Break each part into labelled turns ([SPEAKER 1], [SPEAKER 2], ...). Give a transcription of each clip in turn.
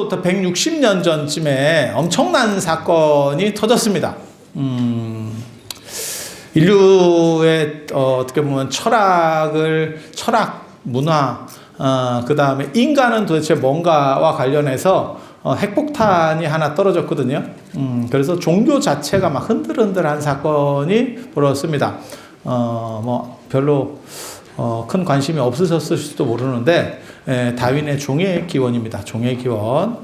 [SPEAKER 1] 지금으로부터 160년 전쯤에 엄청난 사건이 터졌습니다. 인류의 어떻게 보면 철학, 문화, 그 다음에 인간은 도대체 뭔가와 관련해서 핵폭탄이 하나 떨어졌거든요. 그래서 종교 자체가 막 흔들흔들한 사건이 벌어졌습니다. 뭐 별로 큰 관심이 없으셨을 수도 모르는데 다윈의 종의 기원입니다. 종의 기원.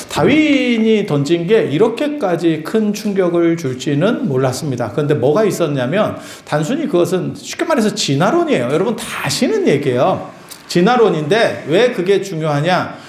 [SPEAKER 1] 다윈이 던진 게 이렇게까지 큰 충격을 줄지는 몰랐습니다. 그런데 뭐가 있었냐면 단순히 그것은 쉽게 말해서 진화론이에요. 여러분 다 아시는 얘기예요. 진화론인데 왜 그게 중요하냐?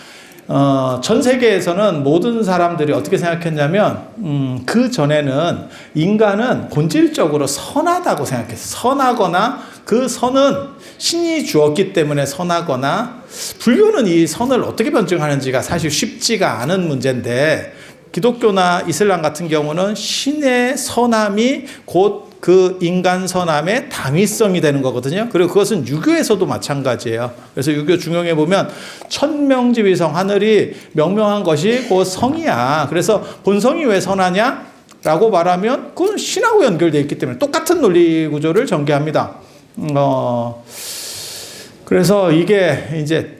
[SPEAKER 1] 전 세계에서는 모든 사람들이 어떻게 생각했냐면 그 전에는 인간은 본질적으로 선하다고 생각했어요. 선하거나 그 선은 신이 주었기 때문에 선하거나, 불교는 이 선을 어떻게 변증하는지가 사실 쉽지가 않은 문제인데 기독교나 이슬람 같은 경우는 신의 선함이 곧 그 인간 선함의 당위성이 되는 거거든요. 그리고 그것은 유교에서도 마찬가지예요. 그래서 유교 중용에 보면 천명지위성, 하늘이 명명한 것이 곧 성이야. 그래서 본성이 왜 선하냐? 라고 말하면 그건 신하고 연결되어 있기 때문에 똑같은 논리 구조를 전개합니다. 그래서 이게 이제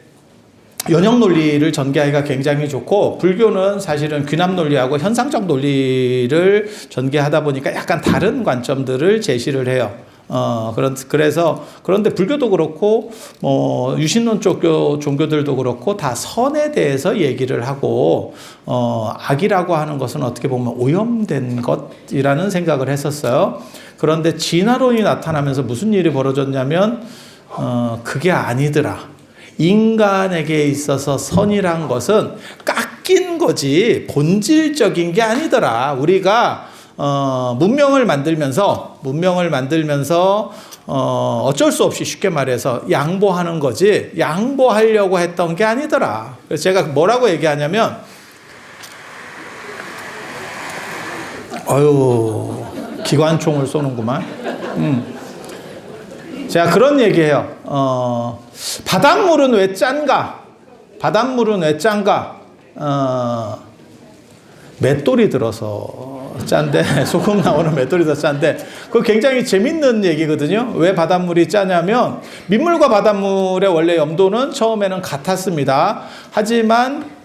[SPEAKER 1] 연역 논리를 전개하기가 굉장히 좋고, 불교는 사실은 귀납 논리하고 현상적 논리를 전개하다 보니까 약간 다른 관점들을 제시를 해요. 그런데 불교도 그렇고, 유신론 쪽 종교들도 그렇고, 다 선에 대해서 얘기를 하고, 악이라고 하는 것은 어떻게 보면 오염된 것이라는 생각을 했었어요. 그런데 진화론이 나타나면서 무슨 일이 벌어졌냐면, 그게 아니더라. 인간에게 있어서 선이란 것은 깎인 거지 본질적인 게 아니더라. 우리가 문명을 만들면서 어쩔 수 없이 쉽게 말해서 양보하는 거지 양보하려고 했던 게 아니더라. 그래서 제가 뭐라고 얘기하냐면, 기관총을 쏘는구만. 제가 그런 얘기해요. 바닷물은 왜 짠가? 맷돌이 들어서 짠데, 소금 나오는 맷돌이 들어서 짠데, 그거 굉장히 재밌는 얘기거든요. 왜 바닷물이 짜냐면, 민물과 바닷물의 원래 염도는 처음에는 같았습니다. 하지만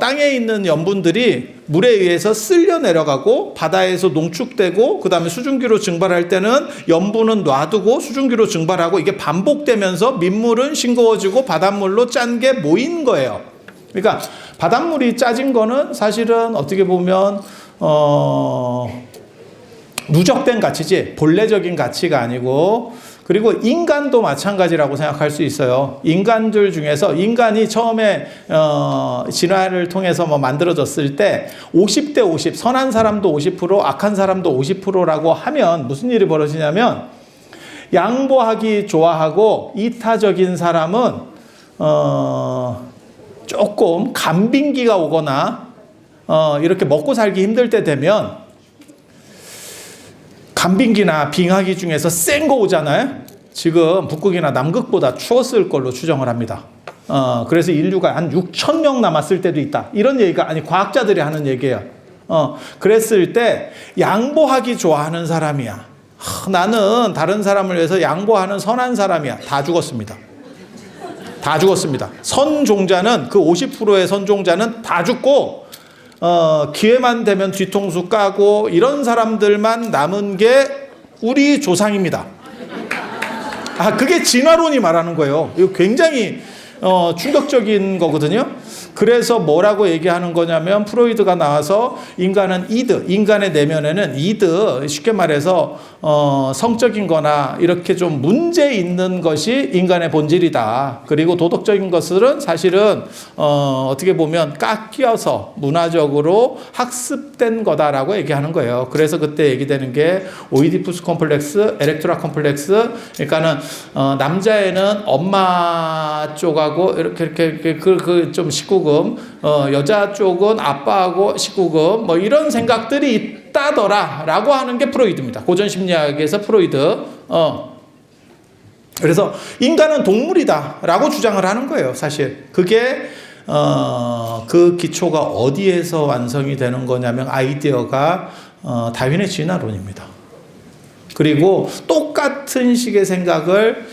[SPEAKER 1] 땅에 있는 염분들이 물에 의해서 쓸려 내려가고 바다에서 농축되고 그 다음에 수증기로 증발할 때는 염분은 놔두고 수증기로 증발하고, 이게 반복되면서 민물은 싱거워지고 바닷물로 짠 게 모인 거예요. 그러니까 바닷물이 짜진 거는 사실은 어떻게 보면 누적된 가치지 본래적인 가치가 아니고, 그리고 인간도 마찬가지라고 생각할 수 있어요. 인간들 중에서 인간이 처음에 진화를 통해서 만들어졌을 때 50대 50, 선한 사람도 50%, 악한 사람도 50%라고 하면 무슨 일이 벌어지냐면, 양보하기 좋아하고 이타적인 사람은 조금 간빙기가 오거나 이렇게 먹고 살기 힘들 때 되면, 간빙기나 빙하기 중에서 센 거 오잖아요. 지금 북극이나 남극보다 추웠을 걸로 추정을 합니다. 그래서 인류가 한 6천 명 남았을 때도 있다. 이런 얘기가, 아니 과학자들이 하는 얘기예요. 그랬을 때 양보하기 좋아하는 사람이야. 나는 다른 사람을 위해서 양보하는 선한 사람이야. 다 죽었습니다. 선종자는, 그 50%의 선종자는 다 죽고, 기회만 되면 뒤통수 까고 이런 사람들만 남은 게 우리 조상입니다. 그게 진화론이 말하는 거예요. 이거 굉장히 충격적인 거거든요. 그래서 뭐라고 얘기하는 거냐면, 프로이드가 나와서 인간은 이드, 인간의 내면에는 이드, 쉽게 말해서 성적인 거나 이렇게 좀 문제 있는 것이 인간의 본질이다. 그리고 도덕적인 것들은 사실은 어떻게 보면 깎여서 문화적으로 학습된 거다라고 얘기하는 거예요. 그래서 그때 얘기되는 게 오이디푸스 컴플렉스, 엘렉트라 컴플렉스. 그러니까는 남자애는 엄마 쪽하고 이렇게 좀 19금, 여자 쪽은 아빠하고 19금, 뭐 이런 생각들이 있다더라 라고 하는 게 프로이드입니다. 고전 심리학에서 프로이드. 그래서 인간은 동물이다 라고 주장을 하는 거예요. 사실 그게 그 기초가 어디에서 완성이 되는 거냐면 아이디어가 다윈의 진화론입니다. 그리고 똑같은 식의 생각을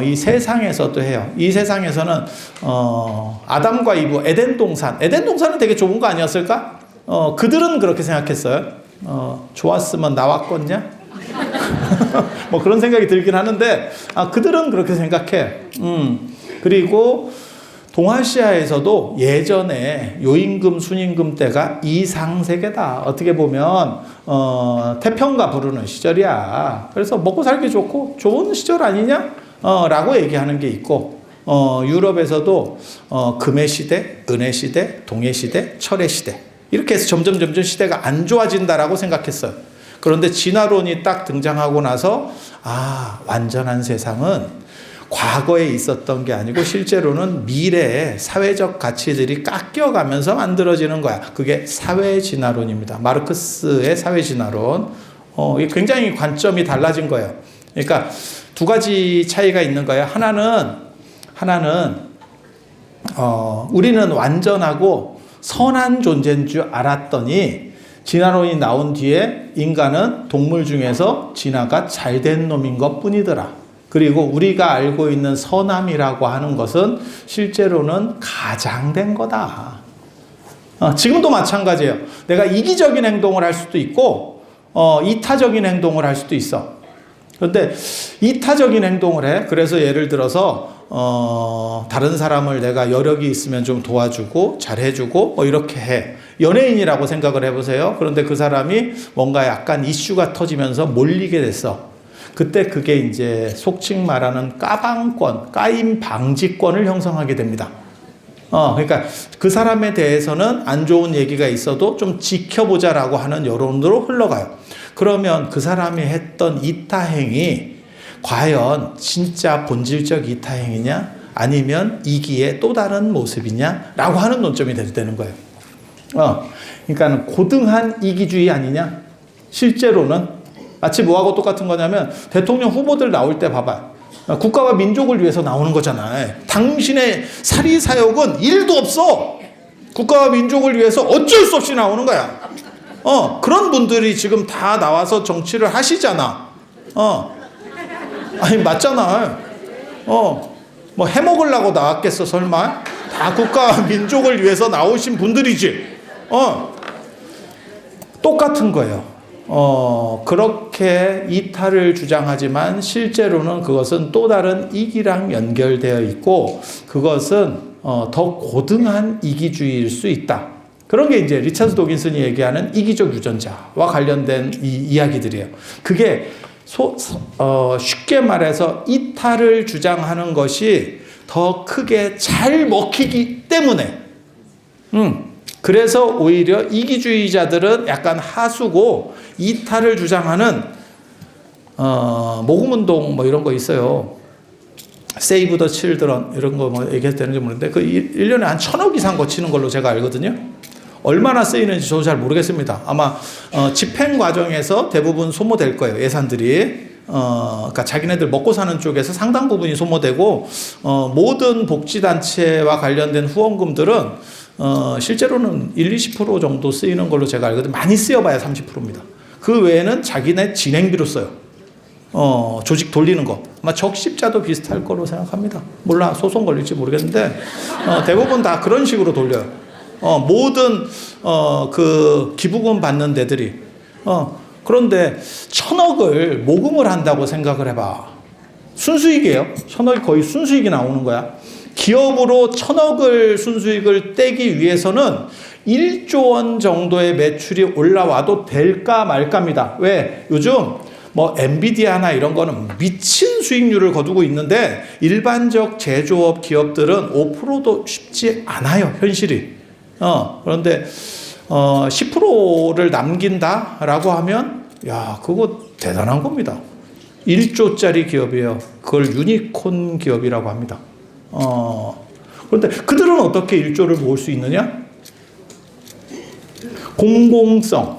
[SPEAKER 1] 이 세상에서도 해요. 이 세상에서는 아담과 이브 에덴 동산은 되게 좁은 거 아니었을까? 그들은 그렇게 생각했어요. 좋았으면 나왔겠냐? 뭐 그런 생각이 들긴 하는데 그들은 그렇게 생각해. 그리고 동아시아에서도 예전에 요임금 순임금 때가 이상세계다. 어떻게 보면 태평가 부르는 시절이야. 그래서 먹고 살기 좋고 좋은 시절 아니냐? 라고 얘기하는 게 있고 유럽에서도 금의 시대, 은의 시대, 동의 시대, 철의 시대 이렇게 해서 점점 시대가 안 좋아진다라고 생각했어요. 그런데 진화론이 딱 등장하고 나서 완전한 세상은 과거에 있었던 게 아니고 실제로는 미래의 사회적 가치들이 깎여가면서 만들어지는 거야. 그게 사회진화론입니다. 마르크스의 사회진화론. 이게 굉장히 관점이 달라진 거예요. 그러니까 두 가지 차이가 있는 거예요. 하나는 우리는 완전하고 선한 존재인 줄 알았더니 진화론이 나온 뒤에 인간은 동물 중에서 진화가 잘된 놈인 것 뿐이더라. 그리고 우리가 알고 있는 선함이라고 하는 것은 실제로는 가장된 거다. 지금도 마찬가지예요. 내가 이기적인 행동을 할 수도 있고 이타적인 행동을 할 수도 있어. 그런데 이타적인 행동을 해. 그래서 예를 들어서 다른 사람을 내가 여력이 있으면 좀 도와주고 잘해주고 뭐 이렇게 해. 연예인이라고 생각을 해보세요. 그런데 그 사람이 뭔가 약간 이슈가 터지면서 몰리게 됐어. 그때 그게 이제 속칭 말하는 까방권, 까임 방지권을 형성하게 됩니다. 그러니까 그 사람에 대해서는 안 좋은 얘기가 있어도 좀 지켜보자라고 하는 여론으로 흘러가요. 그러면 그 사람이 했던 이타행이 과연 진짜 본질적 이타행이냐? 아니면 이기의 또 다른 모습이냐? 라고 하는 논점이 되는 거예요. 그러니까 고등한 이기주의 아니냐? 실제로는 마치 뭐하고 똑같은 거냐면 대통령 후보들 나올 때 봐봐. 국가와 민족을 위해서 나오는 거잖아요. 당신의 사리사욕은 1도 없어. 국가와 민족을 위해서 어쩔 수 없이 나오는 거야. 그런 분들이 지금 다 나와서 정치를 하시잖아. 아니 맞잖아. 뭐 해먹으려고 나왔겠어 설마? 다 국가와 민족을 위해서 나오신 분들이지. 똑같은 거예요. 그렇게 이타를 주장하지만 실제로는 그것은 또 다른 이기랑 연결되어 있고 그것은 더 고등한 이기주의일 수 있다. 그런 게 이제 리차드 도킨슨이 얘기하는 이기적 유전자와 관련된 이야기들이에요. 그게 쉽게 말해서 이타를 주장하는 것이 더 크게 잘 먹히기 때문에 그래서 오히려 이기주의자들은 약간 하수고 이타를 주장하는 모금운동 뭐 이런 거 있어요. 세이브 더 칠드런 이런 거 뭐 얘기해도 되는지 모르는데 그 1년에 한 1,000억 이상 거치는 걸로 제가 알거든요. 얼마나 쓰이는지 저도 잘 모르겠습니다. 아마 집행 과정에서 대부분 소모될 거예요. 예산들이. 그러니까 자기네들 먹고 사는 쪽에서 상당 부분이 소모되고 모든 복지단체와 관련된 후원금들은 실제로는 1-20% 정도 쓰이는 걸로 제가 알거든요. 많이 쓰여봐야 30%입니다. 그 외에는 자기네 진행비로 써요. 조직 돌리는 거. 아마 적십자도 비슷할 거로 생각합니다. 몰라. 소송 걸릴지 모르겠는데 대부분 다 그런 식으로 돌려요. 모든 그 기부금 받는 데들이 그런데 1,000억을 모금을 한다고 생각을 해봐. 순수익이에요. 1,000억이 거의 순수익이 나오는 거야. 기업으로 1,000억을 순수익을 떼기 위해서는 1조 원 정도의 매출이 올라와도 될까 말까입니다. 왜? 요즘 뭐 엔비디아나 이런 거는 미친 수익률을 거두고 있는데 일반적 제조업 기업들은 5%도 쉽지 않아요. 현실이. 그런데 10%를 남긴다라고 하면 야 그거 대단한 겁니다. 1조짜리 기업이에요. 그걸 유니콘 기업이라고 합니다. 그런데 그들은 어떻게 1조를 모을 수 있느냐? 공공성,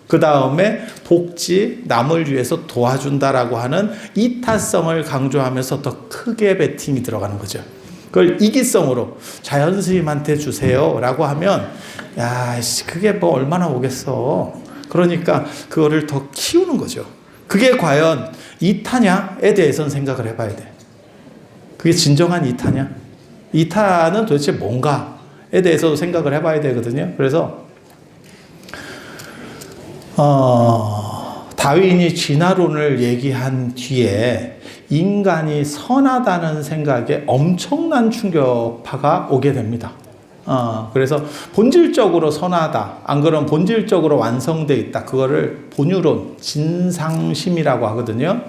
[SPEAKER 1] 그 다음에 복지, 남을 위해서 도와준다라고 하는 이타성을 강조하면서 더 크게 베팅이 들어가는 거죠. 그걸 이기성으로 자연 스님한테 주세요라고 하면 야, 그게 뭐 얼마나 오겠어. 그러니까 그거를 더 키우는 거죠. 그게 과연 이타냐에 대해서는 생각을 해봐야 돼. 그게 진정한 이타냐? 이타는 도대체 뭔가에 대해서도 생각을 해봐야 되거든요. 그래서 다윈이 진화론을 얘기한 뒤에 인간이 선하다는 생각에 엄청난 충격파가 오게 됩니다. 그래서 본질적으로 선하다. 안 그러면 본질적으로 완성되어 있다. 그거를 본유론, 진상심이라고 하거든요.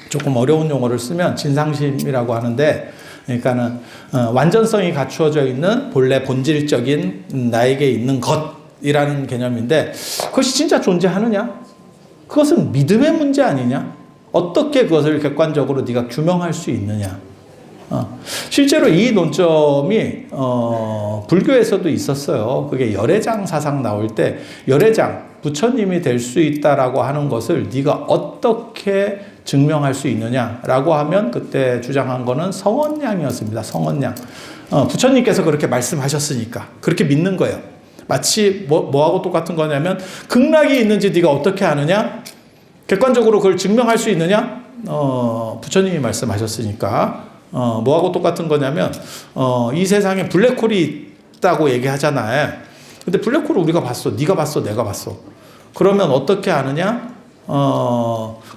[SPEAKER 1] 조금 어려운 용어를 쓰면 진상심이라고 하는데, 그러니까는 완전성이 갖추어져 있는 본래 본질적인 나에게 있는 것이라는 개념인데, 그것이 진짜 존재하느냐? 그것은 믿음의 문제 아니냐? 어떻게 그것을 객관적으로 네가 규명할 수 있느냐? 실제로 이 논점이 불교에서도 있었어요. 그게 열애장 사상 나올 때 열애장, 부처님이 될 수 있다라고 하는 것을 네가 어떻게 증명할 수 있느냐라고 하면 그때 주장한 거는 성언양이었습니다. 성언양. 부처님께서 그렇게 말씀하셨으니까 그렇게 믿는 거예요. 마치 뭐하고 똑같은 거냐면 극락이 있는지 네가 어떻게 아느냐? 객관적으로 그걸 증명할 수 있느냐? 부처님이 말씀하셨으니까 뭐하고 똑같은 거냐면 이 세상에 블랙홀이 있다고 얘기하잖아요. 근데 블랙홀을 우리가 봤어. 네가 봤어. 내가 봤어. 그러면 어떻게 아느냐?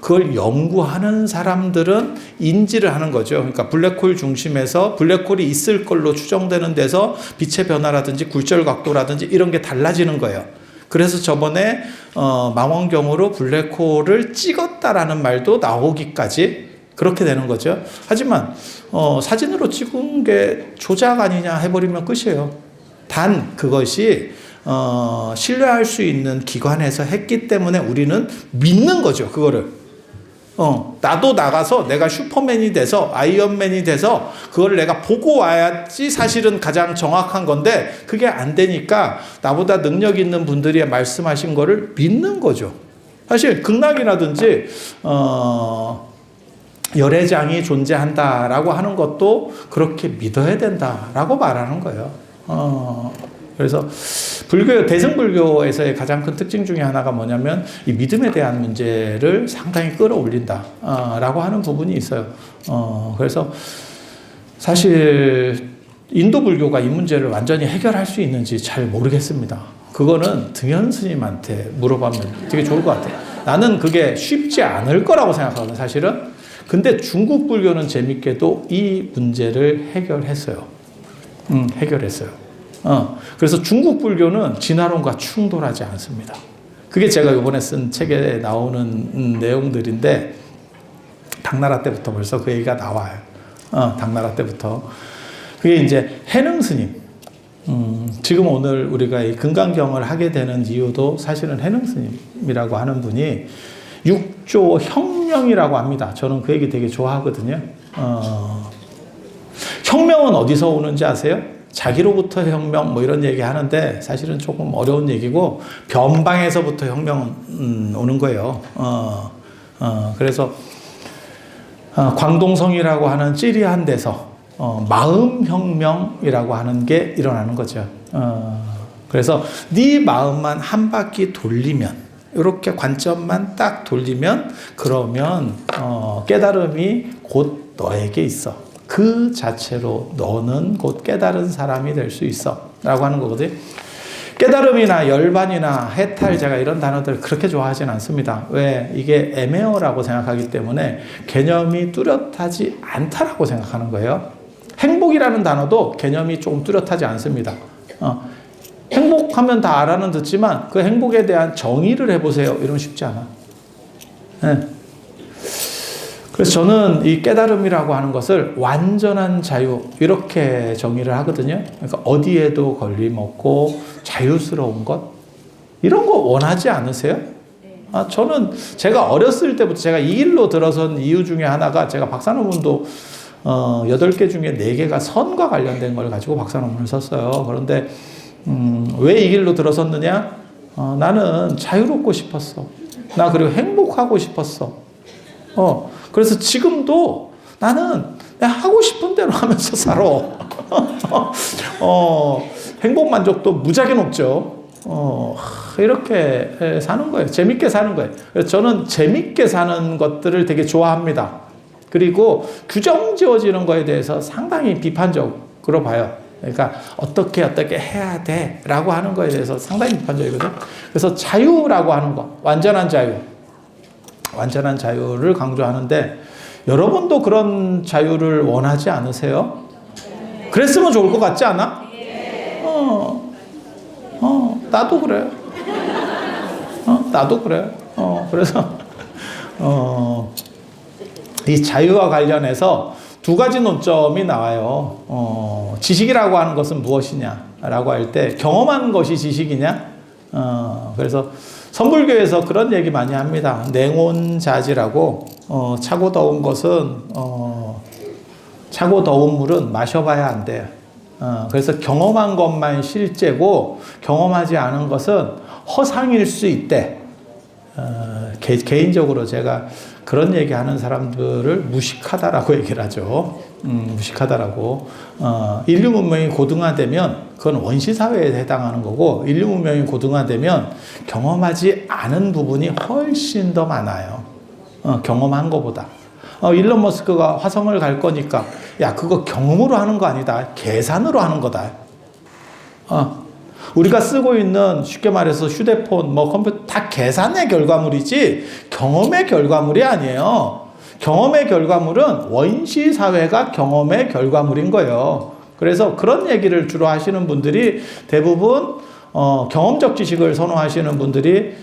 [SPEAKER 1] 그걸 연구하는 사람들은 인지를 하는 거죠. 그러니까 블랙홀 중심에서 블랙홀이 있을 걸로 추정되는 데서 빛의 변화라든지 굴절 각도라든지 이런 게 달라지는 거예요. 그래서 저번에 망원경으로 블랙홀을 찍었다라는 말도 나오기까지 그렇게 되는 거죠. 하지만 사진으로 찍은 게 조작 아니냐 해버리면 끝이에요. 단 그것이 신뢰할 수 있는 기관에서 했기 때문에 우리는 믿는 거죠. 그거를. 나도 나가서 내가 슈퍼맨이 돼서 아이언맨이 돼서 그걸 내가 보고 와야지 사실은 가장 정확한 건데 그게 안 되니까 나보다 능력 있는 분들이 말씀하신 거를 믿는 거죠. 사실 극락이라든지 열애장이 존재한다라고 하는 것도 그렇게 믿어야 된다라고 말하는 거예요. 그래서 대승불교에서의 가장 큰 특징 중에 하나가 뭐냐면 이 믿음에 대한 문제를 상당히 끌어올린다라고 하는 부분이 있어요. 그래서 사실 인도 불교가 이 문제를 완전히 해결할 수 있는지 잘 모르겠습니다. 그거는 등현 스님한테 물어보면 되게 좋을 것 같아요. 나는 그게 쉽지 않을 거라고 생각하거든요, 사실은. 근데 중국 불교는 재밌게도 이 문제를 해결했어요. 해결했어요. 그래서 중국 불교는 진화론과 충돌하지 않습니다. 그게 제가 이번에 쓴 책에 나오는 내용들인데 당나라 때부터 벌써 그 얘기가 나와요. 당나라 때부터. 그게 이제 해능 스님. 지금 오늘 우리가 이 금강경을 하게 되는 이유도 사실은 해능 스님이라고 하는 분이 육조 혁명이라고 합니다. 저는 그 얘기 되게 좋아하거든요. 혁명은 어디서 오는지 아세요? 자기로부터 혁명 뭐 이런 얘기 하는데 사실은 조금 어려운 얘기고 변방에서부터 혁명은 오는 거예요. 그래서 광동성이라고 하는 찌리한 데서 마음혁명이라고 하는 게 일어나는 거죠. 그래서 네 마음만 한 바퀴 돌리면 이렇게 관점만 딱 돌리면 그러면 깨달음이 곧 너에게 있어. 그 자체로 너는 곧 깨달은 사람이 될 수 있어 라고 하는 거거든요. 깨달음이나 열반이나 해탈 제가 이런 단어들 그렇게 좋아하진 않습니다. 왜? 이게 애매어라고 생각하기 때문에 개념이 뚜렷하지 않다라고 생각하는 거예요. 행복이라는 단어도 개념이 조금 뚜렷하지 않습니다. 행복하면 다 알아는 듣지만 그 행복에 대한 정의를 해보세요. 이러면 쉽지 않아. 네. 그래서 저는 이 깨달음이라고 하는 것을 완전한 자유 이렇게 정의를 하거든요. 그러니까 어디에도 걸림없고 자유스러운 것 이런 거 원하지 않으세요? 저는 제가 어렸을 때부터 제가 이 길로 들어선 이유 중에 하나가 제가 박사 논문도 8개 중에 4개가 선과 관련된 걸 가지고 박사 논문을 썼어요. 그런데 왜 이 길로 들어섰느냐? 나는 자유롭고 싶었어. 나 그리고 행복하고 싶었어. 그래서 지금도 나는 그냥 하고 싶은 대로 하면서 살아. 행복 만족도 무지하게 높죠. 이렇게 사는 거예요. 재밌게 사는 거예요. 그래서 저는 재밌게 사는 것들을 되게 좋아합니다. 그리고 규정 지어지는 거에 대해서 상당히 비판적으로 봐요. 그러니까 어떻게 해야 돼 라고 하는 거에 대해서 상당히 비판적이거든요. 그래서 자유라고 하는 거, 완전한 자유를 강조하는데, 여러분도 그런 자유를 원하지 않으세요? 그랬으면 좋을 것 같지 않아? 나도 그래. 나도 그래. 그래서 이 자유와 관련해서 두 가지 논점이 나와요. 지식이라고 하는 것은 무엇이냐라고 할 때 경험한 것이 지식이냐? 그래서 선불교에서 그런 얘기 많이 합니다. 냉온자지라고, 차고 더운 것은, 차고 더운 물은 마셔봐야 안 돼요. 그래서 경험한 것만 실제고 경험하지 않은 것은 허상일 수 있대. 개인적으로 제가 그런 얘기하는 사람들을 무식하다라고 얘기를 하죠. 무식하다라고. 인류 문명이 고등화되면 그건 원시 사회에 해당하는 거고, 인류 문명이 고등화되면 경험하지 않은 부분이 훨씬 더 많아요. 경험한 것보다. 일론 머스크가 화성을 갈 거니까, 야, 그거 경험으로 하는 거 아니다. 계산으로 하는 거다. 우리가 쓰고 있는, 쉽게 말해서 휴대폰, 컴퓨터, 다 계산의 결과물이지 경험의 결과물이 아니에요. 경험의 결과물은 원시 사회가 경험의 결과물인 거예요. 그래서 그런 얘기를 주로 하시는 분들이 대부분 경험적 지식을 선호하시는 분들이,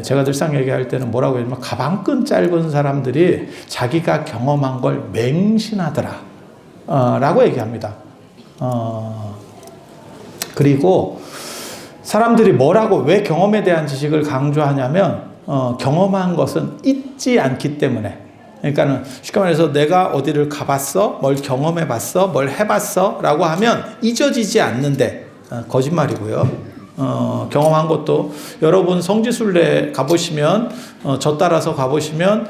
[SPEAKER 1] 제가 늘상 얘기할 때는 뭐라고 하냐면, 가방끈 짧은 사람들이 자기가 경험한 걸 맹신하더라 라고 얘기합니다. 그리고 사람들이 왜 경험에 대한 지식을 강조하냐면, 경험한 것은 잊지 않기 때문에. 그러니까는 쉽게 말해서 내가 어디를 가봤어, 뭘 경험해봤어, 뭘 해봤어 라고 하면 잊어지지 않는데, 거짓말이고요. 경험한 것도, 여러분 성지순례 가보시면, 저 따라서 가보시면,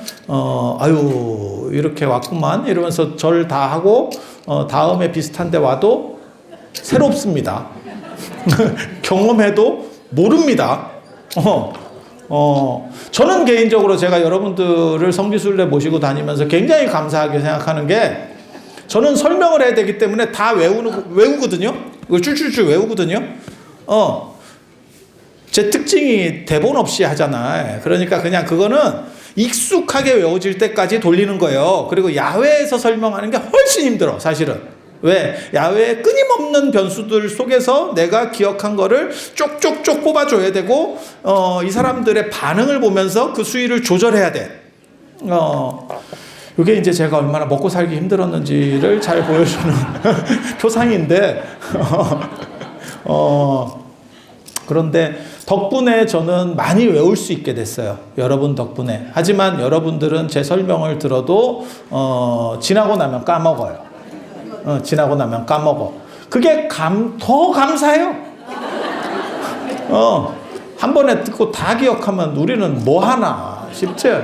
[SPEAKER 1] 아유 이렇게 왔구만 이러면서 절 다 하고, 다음에 비슷한 데 와도 새롭습니다. 경험해도 모릅니다. 저는 개인적으로 제가 여러분들을 성지순례 모시고 다니면서 굉장히 감사하게 생각하는 게, 저는 설명을 해야 되기 때문에 다 외우거든요. 이걸 줄줄줄 외우거든요. 제 특징이 대본 없이 하잖아요. 그러니까 그냥 그거는 익숙하게 외워질 때까지 돌리는 거예요. 그리고 야외에서 설명하는 게 훨씬 힘들어, 사실은. 왜? 야외의 끊임없는 변수들 속에서 내가 기억한 거를 쪽쪽쪽 뽑아줘야 되고, 이 사람들의 반응을 보면서 그 수위를 조절해야 돼. 이게 이제 제가 얼마나 먹고 살기 힘들었는지를 잘 보여주는 표상인데, 그런데 덕분에 저는 많이 외울 수 있게 됐어요. 여러분 덕분에. 하지만 여러분들은 제 설명을 들어도 지나고 나면 까먹어요. 지나고 나면 까먹어. 그게 더 감사해요. 한 번에 듣고 다 기억하면 우리는 뭐 하나 싶죠.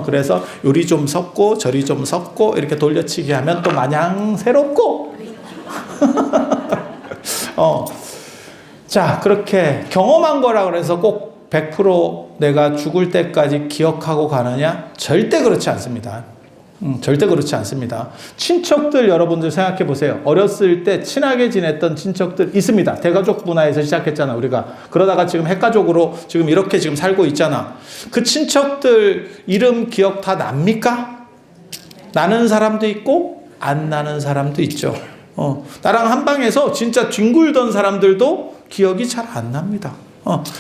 [SPEAKER 1] 그래서 요리 좀 섞고 저리 좀 섞고 이렇게 돌려치기 하면 또 마냥 새롭고. 자, 그렇게 경험한 거라 그래서 꼭 100% 내가 죽을 때까지 기억하고 가느냐? 절대 그렇지 않습니다. 절대 그렇지 않습니다. 친척들 여러분들 생각해 보세요. 어렸을 때 친하게 지냈던 친척들 있습니다. 대가족 문화에서 시작했잖아, 우리가. 그러다가 지금 핵가족으로 지금 이렇게 지금 살고 있잖아. 그 친척들 이름 기억 다 납니까? 나는 사람도 있고 안 나는 사람도 있죠. 나랑 한 방에서 진짜 뒹굴던 사람들도 기억이 잘 안 납니다.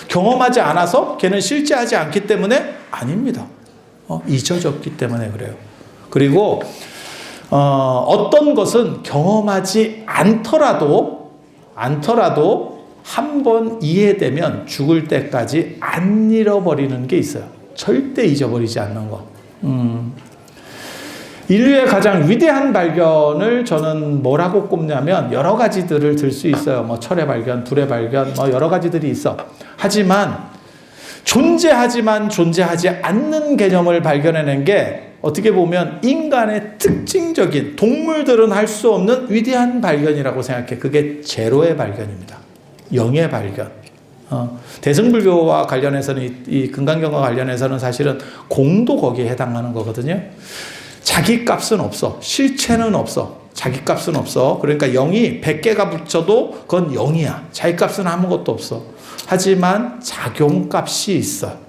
[SPEAKER 1] 경험하지 않아서, 걔는 실제하지 않기 때문에 아닙니다. 잊어졌기 때문에 그래요. 그리고 어떤 것은 경험하지 않더라도 한 번 이해되면 죽을 때까지 안 잃어버리는 게 있어요. 절대 잊어버리지 않는 거. 인류의 가장 위대한 발견을 저는 뭐라고 꼽냐면, 여러 가지들을 들 수 있어요. 철의 발견, 불의 발견, 여러 가지들이 있어. 하지만 존재하지만 존재하지 않는 개념을 발견해낸 게 어떻게 보면 인간의 특징적인, 동물들은 할 수 없는 위대한 발견이라고 생각해. 그게 제로의 발견입니다. 영의 발견. 대승불교와 관련해서는, 이 금강경과 관련해서는 사실은 공도 거기에 해당하는 거거든요. 자기 값은 없어. 실체는 없어. 자기 값은 없어. 그러니까 0이 100개가 붙여도 그건 0이야. 자기 값은 아무것도 없어. 하지만 작용값이 있어.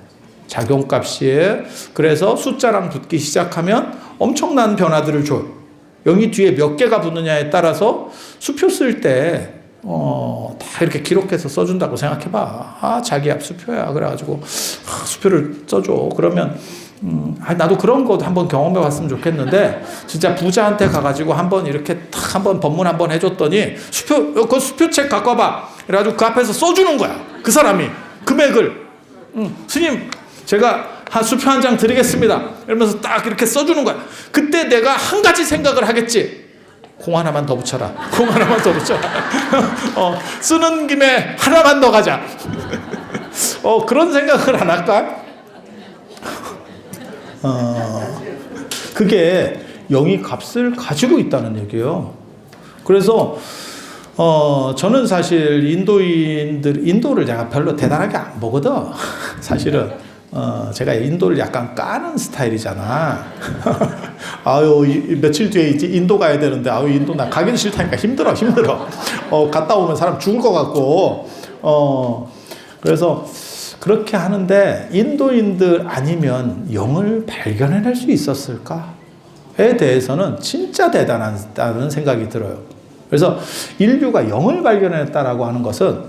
[SPEAKER 1] 작용값이. 그래서 숫자랑 붙기 시작하면 엄청난 변화들을 줘요. 0이 뒤에 몇 개가 붙느냐에 따라서 수표 쓸 때 다 이렇게 기록해서 써준다고 생각해봐. 자기 수표야. 그래가지고 수표를 써줘. 그러면 나도 그런 거 한번 경험해 봤으면 좋겠는데, 진짜 부자한테 가가지고 한번 이렇게 탁 한번 법문 한번 해줬더니 그 수표책 갖고 와봐. 그래가지고 그 앞에서 써주는 거야. 그 사람이 금액을. 스님, 제가 수표 한 장 드리겠습니다. 이러면서 딱 이렇게 써주는 거야. 그때 내가 한 가지 생각을 하겠지. 공 하나만 더 붙여라. 공 하나만 더 붙여라. 쓰는 김에 하나만 더 가자. 그런 생각을 안 할까? 그게 영이 값을 가지고 있다는 얘기예요. 그래서 저는 사실 인도를 내가 별로 대단하게 안 보거든. 사실은 제가 인도를 약간 까는 스타일이잖아. 며칠 뒤에 이제 인도 가야 되는데, 인도 나 가긴 싫다니까 힘들어. 갔다 오면 사람 죽을 것 같고. 그래서 그렇게 하는데, 인도인들 아니면 영을 발견해낼 수 있었을까에 대해서는 진짜 대단하다는 생각이 들어요. 그래서 인류가 영을 발견했다라고 하는 것은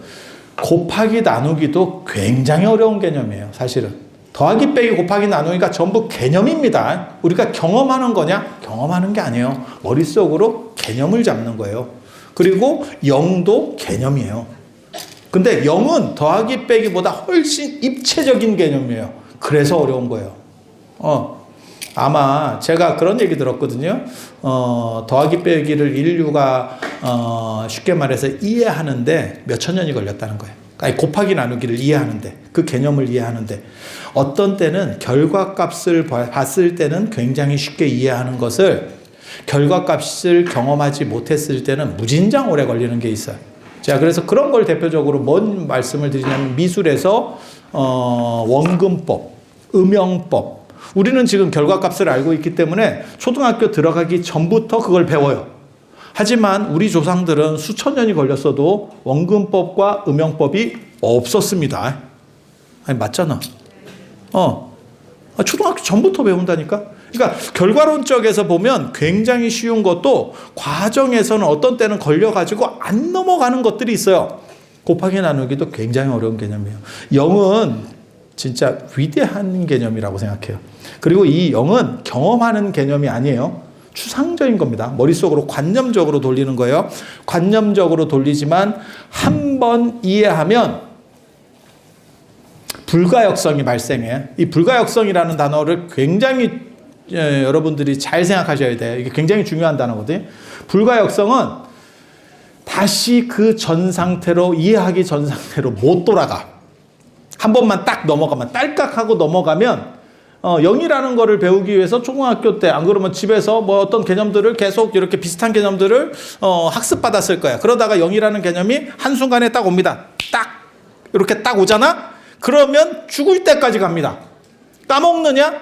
[SPEAKER 1] 곱하기 나누기도 굉장히 어려운 개념이에요. 사실은 더하기 빼기 곱하기 나누기가 전부 개념입니다. 우리가 경험하는 거냐? 경험하는 게 아니에요. 머릿속으로 개념을 잡는 거예요. 그리고 영도 개념이에요. 근데 영은 더하기 빼기보다 훨씬 입체적인 개념이에요. 그래서 어려운 거예요. 아마 제가 그런 얘기 들었거든요. 더하기 빼기를 인류가 쉽게 말해서 이해하는데 몇천 년이 걸렸다는 거예요. 아니, 곱하기 나누기를 이해하는데, 그 개념을 이해하는데, 어떤 때는 결과값을 봤을 때는 굉장히 쉽게 이해하는 것을 결과값을 경험하지 못했을 때는 무진장 오래 걸리는 게 있어요. 자, 그래서 그런 걸 대표적으로 뭔 말씀을 드리냐면, 미술에서 원근법, 음영법, 우리는 지금 결과값을 알고 있기 때문에 초등학교 들어가기 전부터 그걸 배워요. 하지만 우리 조상들은 수천 년이 걸렸어도 원근법과 음영법이 없었습니다. 아니, 맞잖아. 초등학교 전부터 배운다니까? 그러니까 결과론적에서 보면 굉장히 쉬운 것도 과정에서는 어떤 때는 걸려가지고 안 넘어가는 것들이 있어요. 곱하기 나누기도 굉장히 어려운 개념이에요. 영은 진짜 위대한 개념이라고 생각해요. 그리고 이 영은 경험하는 개념이 아니에요. 추상적인 겁니다. 머릿속으로 관념적으로 돌리는 거예요. 관념적으로 돌리지만 한 번 이해하면 불가역성이 발생해. 이 불가역성이라는 단어를 굉장히 여러분들이 잘 생각하셔야 돼요. 이게 굉장히 중요한 단어거든요. 불가역성은 다시 그 전 상태로, 이해하기 전 상태로 못 돌아가. 한 번만 딱 넘어가면, 딸깍하고 넘어가면, 영이라는 거를 배우기 위해서 초등학교 때, 안 그러면 집에서 뭐 어떤 개념들을 계속 이렇게 비슷한 개념들을 학습받았을 거야. 그러다가 영이라는 개념이 한순간에 딱 옵니다. 딱 이렇게 딱 오잖아? 그러면 죽을 때까지 갑니다. 까먹느냐?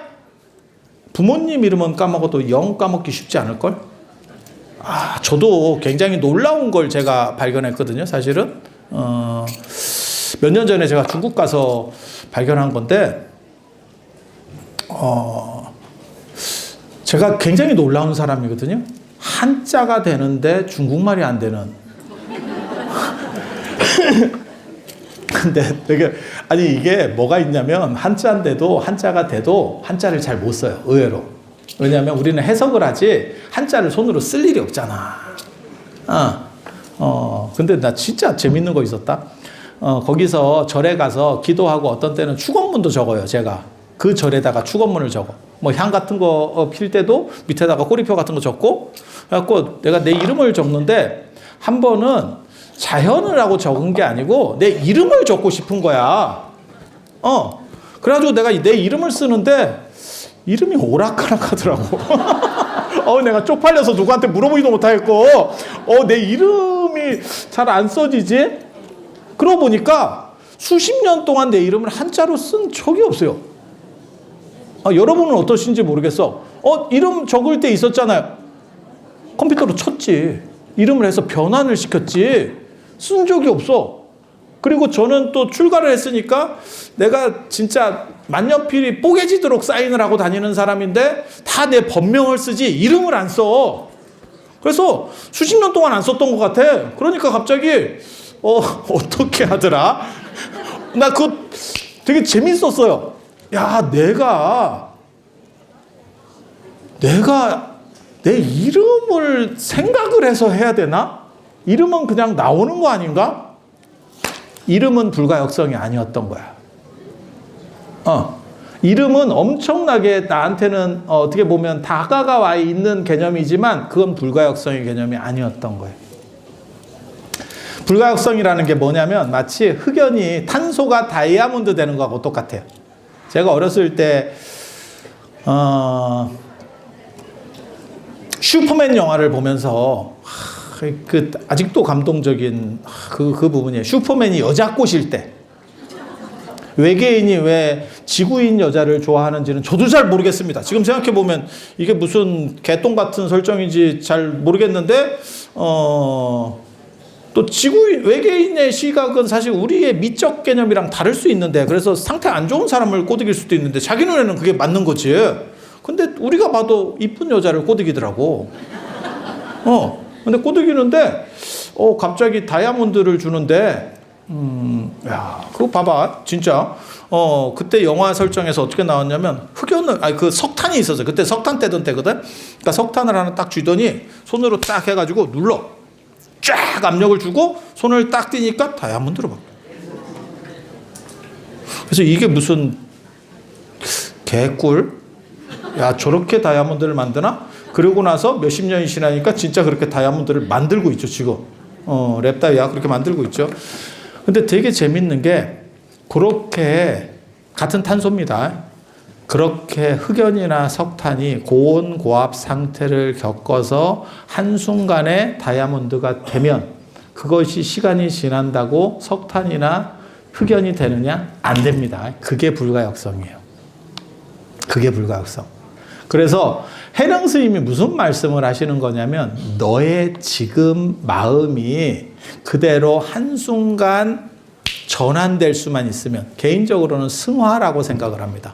[SPEAKER 1] 부모님 이름은 까먹어도 영 까먹기 쉽지 않을걸? 저도 굉장히 놀라운 걸 제가 발견했거든요. 사실은 몇 년 전에 제가 중국 가서 발견한 건데, 제가 굉장히 놀라운 사람이거든요. 한자가 되는데 중국말이 안 되는. 근데 되게, 이게 뭐가 있냐면, 한자가 돼도 한자를 잘 못 써요. 의외로. 왜냐하면 우리는 해석을 하지 한자를 손으로 쓸 일이 없잖아. 근데 나 진짜 재밌는 거 있었다. 거기서 절에 가서 기도하고 어떤 때는 축원문도 적어요. 제가 그 절에다가 축원문을 적어. 뭐 향 같은 거 필 때도 밑에다가 꼬리표 같은 거 적고, 그래갖고 내가 내 이름을 적는데, 한 번은 자현을 하고 적은 게 아니고 내 이름을 적고 싶은 거야. 그래가지고 내가 내 이름을 쓰는데 이름이 오락가락하더라고. 내가 쪽팔려서 누구한테 물어보지도 못하겠고, 내 이름이 잘 안 써지지? 그러고 보니까 수십 년 동안 내 이름을 한자로 쓴 적이 없어요. 여러분은 어떠신지 모르겠어. 이름 적을 때 있었잖아요. 컴퓨터로 쳤지. 이름을 해서 변환을 시켰지. 쓴 적이 없어. 그리고 저는 또 출가를 했으니까 내가 진짜 만년필이 뽀개지도록 사인을 하고 다니는 사람인데 다 내 본명을 쓰지 이름을 안 써. 그래서 수십 년 동안 안 썼던 것 같아. 그러니까 갑자기 어떻게 하더라? 나 그거 되게 재밌었어요. 야, 내가 내 이름을 생각을 해서 해야 되나? 이름은 그냥 나오는 거 아닌가? 이름은 불가역성이 아니었던 거야. 이름은 엄청나게 나한테는 어떻게 보면 다가가 있는 개념이지만 그건 불가역성의 개념이 아니었던 거예요. 불가역성이라는 게 뭐냐면 마치 흑연이 탄소가 다이아몬드 되는 거하고 똑같아요. 제가 어렸을 때 슈퍼맨 영화를 보면서 아직도 감동적인 그 부분이에요. 슈퍼맨이 여자 꼬실 때 외계인이 왜 지구인 여자를 좋아하는지는 저도 잘 모르겠습니다. 지금 생각해보면 이게 무슨 개똥 같은 설정인지 잘 모르겠는데 또 지구인 외계인의 시각은 사실 우리의 미적 개념이랑 다를 수 있는데 그래서 상태 안 좋은 사람을 꼬드길 수도 있는데 자기 눈에는 그게 맞는 거지. 근데 우리가 봐도 이쁜 여자를 꼬드기더라고. 근데 꼬드기는데 갑자기 다이아몬드를 주는데 야, 그거 봐봐. 진짜. 그때 영화 설정에서 어떻게 나왔냐면, 그 석탄이 있었어요. 그때 석탄 떼던 때거든? 그러니까 석탄을 하나 딱 쥐더니, 손으로 딱 해가지고 눌러. 쫙 압력을 주고, 손을 딱 띄니까 다이아몬드로 바뀌어. 그래서 이게 무슨, 개꿀? 야, 저렇게 다이아몬드를 만드나? 그러고 나서 몇십 년이 지나니까 진짜 그렇게 다이아몬드를 만들고 있죠, 지금. 랩다이아 그렇게 만들고 있죠. 근데 되게 재밌는 게 그렇게 같은 탄소입니다. 그렇게 흑연이나 석탄이 고온 고압 상태를 겪어서 한순간에 다이아몬드가 되면 그것이 시간이 지난다고 석탄이나 흑연이 되느냐? 안 됩니다. 그게 불가역성이에요. 그게 불가역성. 그래서 해령 스님이 무슨 말씀을 하시는 거냐면 너의 지금 마음이 그대로 한순간 전환될 수만 있으면 개인적으로는 승화라고 생각을 합니다.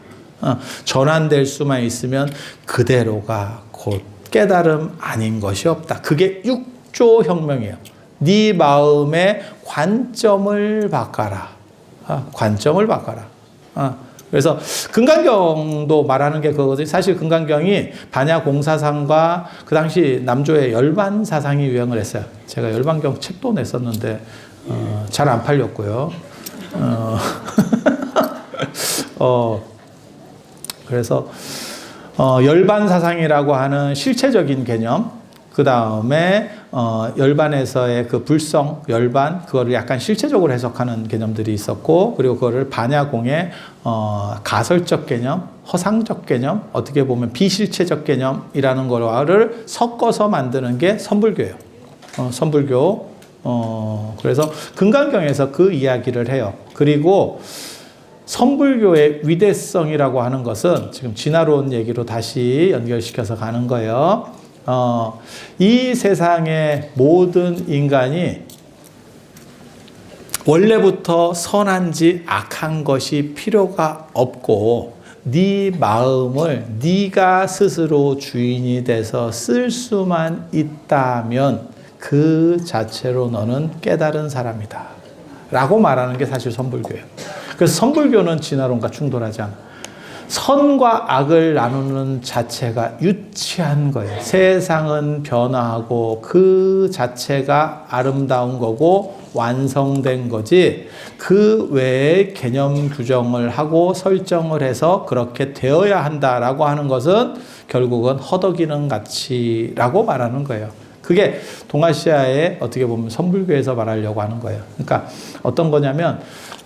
[SPEAKER 1] 전환될 수만 있으면 그대로가 곧 깨달음 아닌 것이 없다. 그게 육조 혁명이에요. 네 마음의 관점을 바꿔라. 관점을 바꿔라. 그래서 금강경도 말하는 게 그거거든요. 사실 금강경이 반야공사상과 그 당시 남조의 열반사상이 유행을 했어요. 제가 열반경 책도 냈었는데 잘 안 팔렸고요. 그래서 열반사상이라고 하는 실체적인 개념, 그 다음에 열반에서의 그 불성, 열반, 그거를 약간 실체적으로 해석하는 개념들이 있었고, 그리고 그거를 반야공의 가설적 개념, 허상적 개념, 어떻게 보면 비실체적 개념이라는 거를 섞어서 만드는 게 선불교예요. 선불교. 그래서 금강경에서 그 이야기를 해요. 그리고 선불교의 위대성이라고 하는 것은 지금 진화론 얘기로 다시 연결시켜서 가는 거예요. 이 세상의 모든 인간이 원래부터 선한지 악한 것이 필요가 없고 네 마음을 네가 스스로 주인이 돼서 쓸 수만 있다면 그 자체로 너는 깨달은 사람이다 라고 말하는 게 사실 선불교예요. 그래서 선불교는 진화론과 충돌하지 않아. 선과 악을 나누는 자체가 유치한 거예요. 세상은 변화하고 그 자체가 아름다운 거고 완성된 거지 그 외에 개념 규정을 하고 설정을 해서 그렇게 되어야 한다라고 하는 것은 결국은 허덕이는 가치라고 말하는 거예요. 그게 동아시아의 어떻게 보면 선불교에서 말하려고 하는 거예요. 그러니까 어떤 거냐면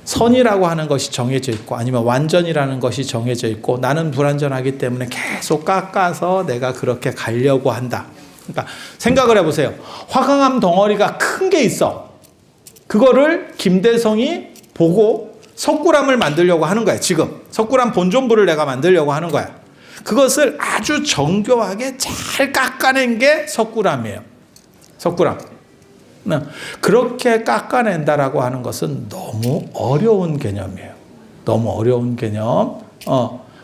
[SPEAKER 1] 선이라고 하는 것이 정해져 있고 아니면 완전이라는 것이 정해져 있고 나는 불완전하기 때문에 계속 깎아서 내가 그렇게 가려고 한다. 그러니까 생각을 해보세요. 화강암 덩어리가 큰 게 있어. 그거를 김대성이 보고 석굴암을 만들려고 하는 거야. 지금 석굴암 본존부를 내가 만들려고 하는 거야. 그것을 아주 정교하게 잘 깎아낸 게 석굴암이에요. 석굴암. 그렇게 깎아낸다라고 하는 것은 너무 어려운 개념이에요. 너무 어려운 개념.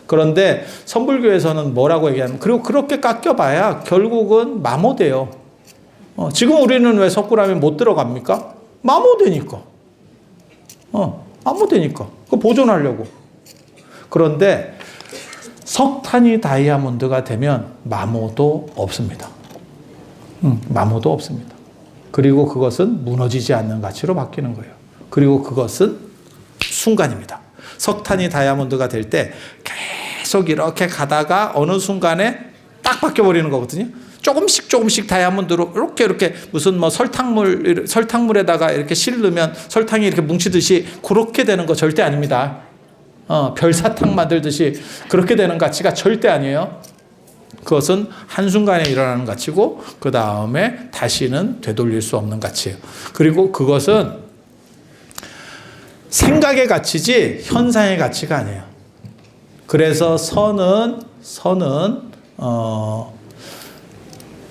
[SPEAKER 1] 그런데 선불교에서는 뭐라고 얘기하면 그리고 그렇게 깎여봐야 결국은 마모돼요. 지금 우리는 왜 석굴암에 못 들어갑니까? 마모되니까. 마모되니까. 그거 보존하려고. 그런데 석탄이 다이아몬드가 되면 마모도 없습니다. 마모도 없습니다. 그리고 그것은 무너지지 않는 가치로 바뀌는 거예요. 그리고 그것은 순간입니다. 석탄이 다이아몬드가 될 때 계속 이렇게 가다가 어느 순간에 딱 바뀌어버리는 거거든요. 조금씩 다이아몬드로 이렇게 무슨 뭐 설탕물에다가 이렇게 실르면 설탕이 이렇게 뭉치듯이 그렇게 되는 거 절대 아닙니다. 별사탕 만들듯이 그렇게 되는 가치가 절대 아니에요. 그것은 한순간에 일어나는 가치고 그 다음에 다시는 되돌릴 수 없는 가치예요. 그리고 그것은 생각의 가치지 현상의 가치가 아니에요. 그래서 선은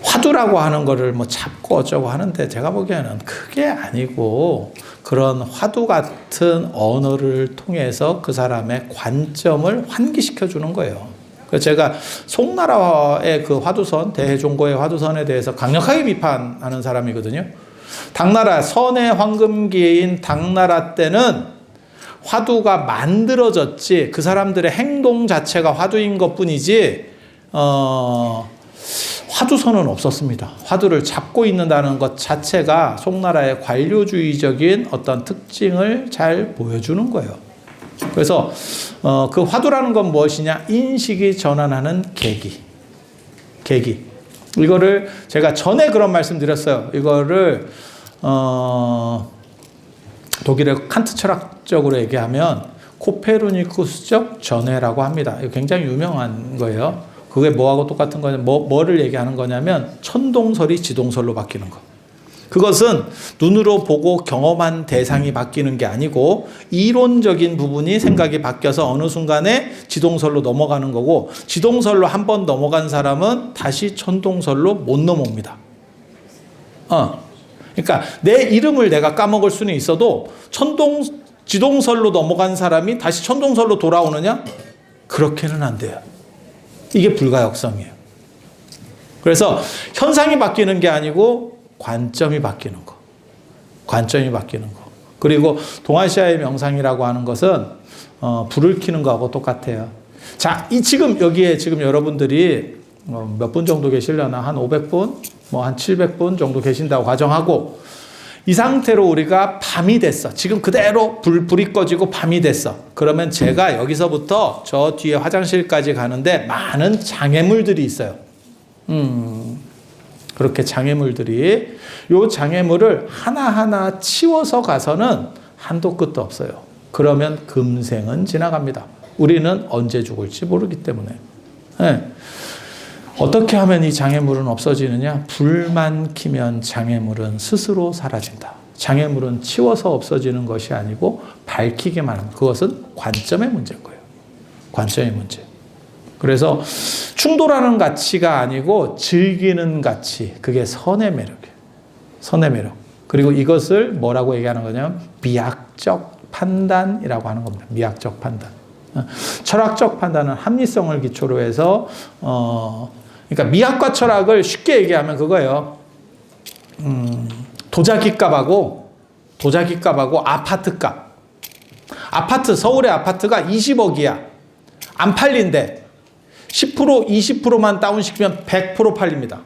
[SPEAKER 1] 화두라고 하는 거를 뭐 잡고 어쩌고 하는데 제가 보기에는 그게 아니고 그런 화두 같은 언어를 통해서 그 사람의 관점을 환기시켜 주는 거예요. 그래서 제가 송나라의 그 화두선, 대종고의 화두선에 대해서 강력하게 비판하는 사람이거든요. 당나라, 선의 황금기인 당나라 때는 화두가 만들어졌지 그 사람들의 행동 자체가 화두인 것뿐이지 화두선은 없었습니다. 화두를 잡고 있는다는 것 자체가 송나라의 관료주의적인 어떤 특징을 잘 보여주는 거예요. 그래서 그 화두라는 건 무엇이냐? 인식이 전환하는 계기. 이거를 제가 전에 그런 말씀 드렸어요. 이거를 독일의 칸트 철학적으로 얘기하면 코페르니쿠스적 전해라고 합니다. 이거 굉장히 유명한 거예요. 그게 뭐하고 똑같은 거냐면 뭐를 얘기하는 거냐면 천동설이 지동설로 바뀌는 거. 그것은 눈으로 보고 경험한 대상이 바뀌는 게 아니고 이론적인 부분이 생각이 바뀌어서 어느 순간에 지동설로 넘어가는 거고 지동설로 한 번 넘어간 사람은 다시 천동설로 못 넘어옵니다. 그러니까 내 이름을 내가 까먹을 수는 있어도 지동설로 넘어간 사람이 다시 천동설로 돌아오느냐? 그렇게는 안 돼요. 이게 불가역성이에요. 그래서 현상이 바뀌는 게 아니고 관점이 바뀌는 거. 그리고 동아시아의 명상이라고 하는 것은 불을 켜는 거하고 똑같아요. 자, 지금 여기에 지금 여러분들이 몇 분 정도 계시려나? 한 500분? 뭐 한 700분 정도 계신다고 가정하고 이 상태로 우리가 밤이 됐어. 지금 그대로 불이 꺼지고 밤이 됐어. 그러면 제가 여기서부터 저 뒤에 화장실까지 가는데 많은 장애물들이 있어요. 그렇게 장애물들이 요 장애물을 하나하나 치워서 가서는 한도 끝도 없어요. 그러면 금생은 지나갑니다. 우리는 언제 죽을지 모르기 때문에. 네. 어떻게 하면 이 장애물은 없어지느냐? 불만 켜면 장애물은 스스로 사라진다. 장애물은 치워서 없어지는 것이 아니고 밝히게만 합니다. 그것은 관점의 문제인 거예요. 관점의 문제. 그래서 충돌하는 가치가 아니고 즐기는 가치. 그게 선의 매력이에요. 선의 매력. 그리고 이것을 뭐라고 얘기하는 거냐면 미학적 판단이라고 하는 겁니다. 미학적 판단. 철학적 판단은 합리성을 기초로 해서 그러니까 미학과 철학을 쉽게 얘기하면 그거예요. 도자기값하고 아파트값. 서울의 아파트가 20억이야. 안 팔린대. 10%, 20%만 다운시키면 100% 팔립니다.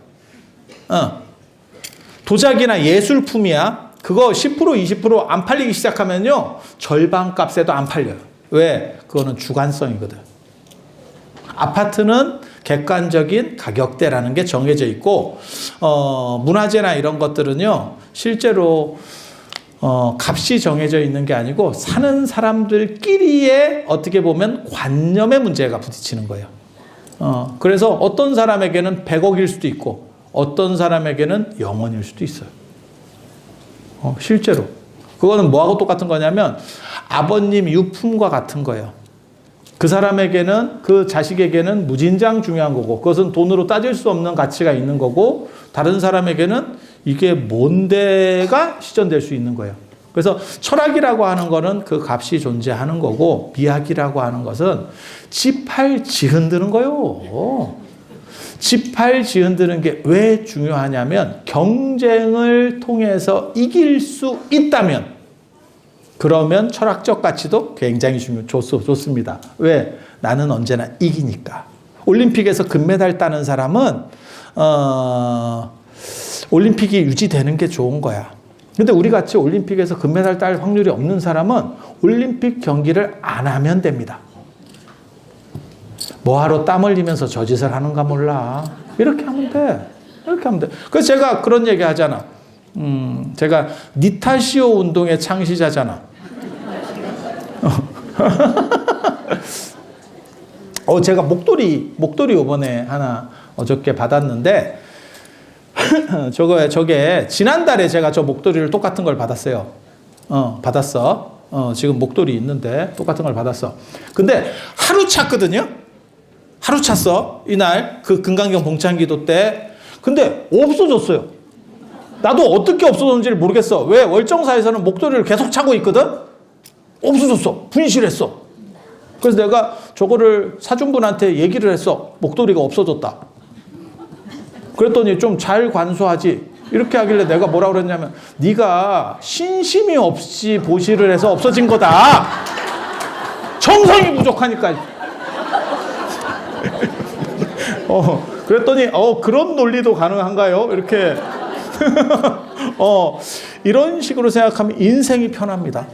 [SPEAKER 1] 도자기나 예술품이야. 그거 10%, 20% 안 팔리기 시작하면요. 절반 값에도 안 팔려요. 왜? 그거는 주관성이거든. 아파트는 객관적인 가격대라는 게 정해져 있고 문화재나 이런 것들은요. 실제로 값이 정해져 있는 게 아니고 사는 사람들끼리의 어떻게 보면 관념의 문제가 부딪히는 거예요. 그래서 어떤 사람에게는 100억일 수도 있고 어떤 사람에게는 0원일 수도 있어요. 실제로. 그거는 뭐하고 똑같은 거냐면 아버님 유품과 같은 거예요. 그 사람에게는, 그 자식에게는 무진장 중요한 거고 그것은 돈으로 따질 수 없는 가치가 있는 거고 다른 사람에게는 이게 뭔데가 시전될 수 있는 거예요. 그래서 철학이라고 하는 거는 그 값이 존재하는 거고 미학이라고 하는 것은 지팔지 흔드는 거예요. 지팔지 흔드는 게 왜 중요하냐면 경쟁을 통해서 이길 수 있다면 그러면 철학적 가치도 굉장히 좋습니다. 왜? 나는 언제나 이기니까. 올림픽에서 금메달 따는 사람은 올림픽이 유지되는 게 좋은 거야. 근데 우리 같이 올림픽에서 금메달 딸 확률이 없는 사람은 올림픽 경기를 안 하면 됩니다. 뭐하러 땀 흘리면서 저 짓을 하는가 몰라. 이렇게 하면 돼. 이렇게 하면 돼. 그래서 제가 그런 얘기 하잖아. 제가 니타시오 운동의 창시자잖아. 제가 목도리 이번에 하나 어저께 받았는데 저게 지난달에 제가 저 목도리를 똑같은 걸 받았어요. 받았어. 지금 목도리 있는데 똑같은 걸 받았어. 근데 하루 찼거든요. 하루 찼어. 이날 그 금강경 봉창기도 때. 근데 없어졌어요. 나도 어떻게 없어졌는지를 모르겠어. 왜? 월정사에서는 목도리를 계속 차고 있거든. 없어졌어. 분실했어. 그래서 내가 저거를 사준분한테 얘기를 했어. 목도리가 없어졌다. 그랬더니 좀 잘 관수하지. 이렇게 하길래 내가 뭐라 그랬냐면 네가 신심이 없이 보시를 해서 없어진 거다. 정성이 부족하니까. 그랬더니 그런 논리도 가능한가요? 이렇게 이런 식으로 생각하면 인생이 편합니다.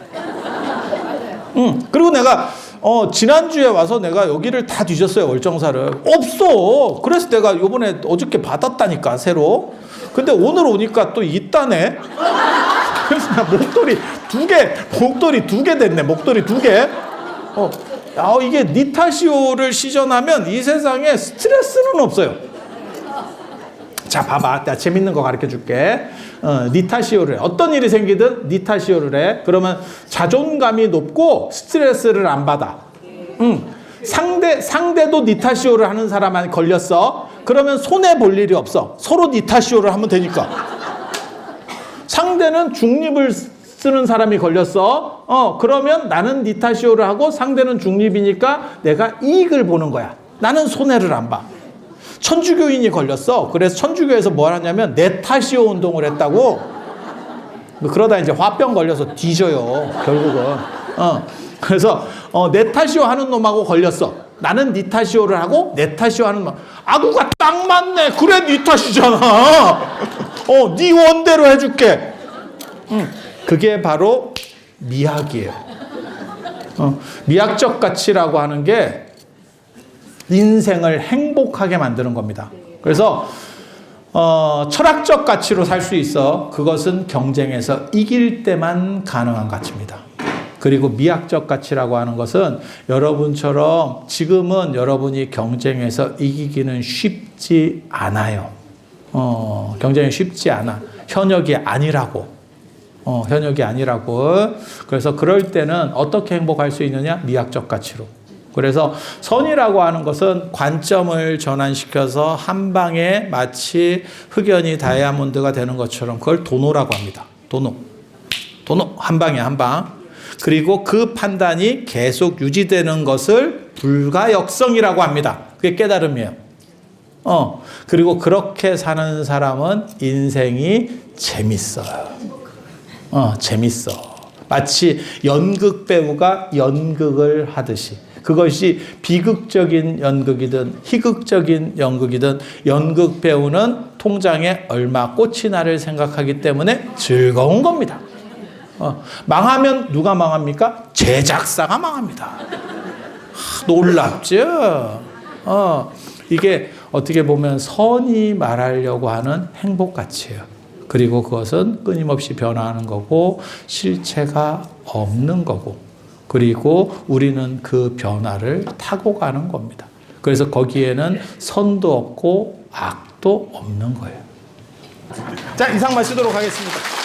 [SPEAKER 1] 그리고 내가 지난주에 와서 내가 여기를 다 뒤졌어요. 월정사를. 없어. 그래서 내가 요번에 어저께 받았다니까 새로. 근데 오늘 오니까 또 있다네. 그래서 나 목도리 두 개 됐네. 목도리 2개. 이게 니타시오를 시전하면 이 세상에 스트레스는 없어요. 자, 봐봐. 내가 재밌는 거 가르쳐 줄게. 니타시오를 해. 어떤 일이 생기든 니타시오를 해. 그러면 자존감이 높고 스트레스를 안 받아. 상대도 니타시오를 하는 사람한테 걸렸어. 그러면 손해 볼 일이 없어. 서로 니타시오를 하면 되니까. 상대는 중립을 쓰는 사람이 걸렸어. 그러면 나는 니타시오를 하고 상대는 중립이니까 내가 이익을 보는 거야. 나는 손해를 안 봐. 천주교인이 걸렸어. 그래서 천주교에서 뭘 하냐면 네타시오 운동을 했다고. 그러다 이제 화병 걸려서 뒤져요. 결국은. 그래서 네타시오 하는 놈하고 걸렸어. 나는 니타시오를 하고 네타시오 하는 놈. 아구가 딱 맞네. 그래 니타시잖아. 네 원대로 해줄게. 그게 바로 미학이에요. 미학적 가치라고 하는 게 인생을 행복하게 만드는 겁니다. 그래서 철학적 가치로 살 수 있어. 그것은 경쟁에서 이길 때만 가능한 가치입니다. 그리고 미학적 가치라고 하는 것은 여러분처럼 지금은 여러분이 경쟁에서 이기기는 쉽지 않아요. 경쟁이 쉽지 않아. 현역이 아니라고. 현역이 아니라고. 그래서 그럴 때는 어떻게 행복할 수 있느냐? 미학적 가치로. 그래서 선이라고 하는 것은 관점을 전환시켜서 한 방에 마치 흑연이 다이아몬드가 되는 것처럼 그걸 도노라고 합니다. 도노. 한 방에 한 방. 그리고 그 판단이 계속 유지되는 것을 불가역성이라고 합니다. 그게 깨달음이에요. 그리고 그렇게 사는 사람은 인생이 재밌어요. 재밌어. 마치 연극 배우가 연극을 하듯이. 그것이 비극적인 연극이든 희극적인 연극이든 연극 배우는 통장에 얼마 꽃이 나를 생각하기 때문에 즐거운 겁니다. 망하면 누가 망합니까? 제작사가 망합니다. 놀랍죠? 이게 어떻게 보면 선이 말하려고 하는 행복 가치예요. 그리고 그것은 끊임없이 변화하는 거고 실체가 없는 거고 그리고 우리는 그 변화를 타고 가는 겁니다. 그래서 거기에는 선도 없고 악도 없는 거예요. 자, 이상만 쓰도록 하겠습니다.